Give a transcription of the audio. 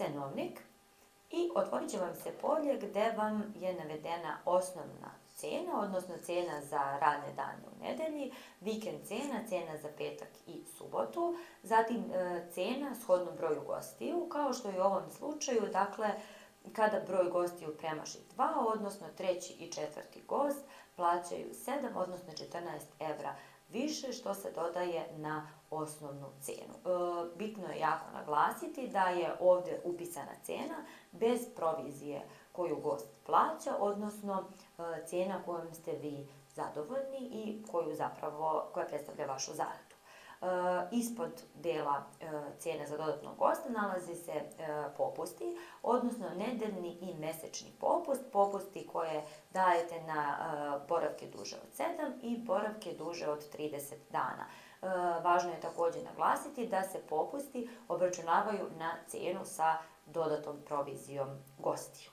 cenovnik i otvorit će vam se polje gde vam je navedena osnovna cena, odnosno cena za radne dane u nedelji, vikend cena, cena za petak i subotu, zatim cena shodno broju gostiju, kao što je u ovom slučaju, dakle, kada broj gostiju premaši 2, odnosno treći i četvrti gost, plaćaju 7, odnosno 14 evra više, što se dodaje na osnovnu cenu. Bitno je jako naglasiti da je ovde upisana cena bez provizije koju gost plaća, odnosno cena kojom ste vi zadovoljni i koja predstavlja vašu zaradu. Ispod dela cene za dodatnog gosta nalazi se popusti, odnosno nedeljni i mesečni popust, popusti koje dajete na boravke duže od 7 i boravke duže od 30 dana. Važno je takođe naglasiti da se popusti obračunavaju na cenu sa dodatom provizijom gostiju.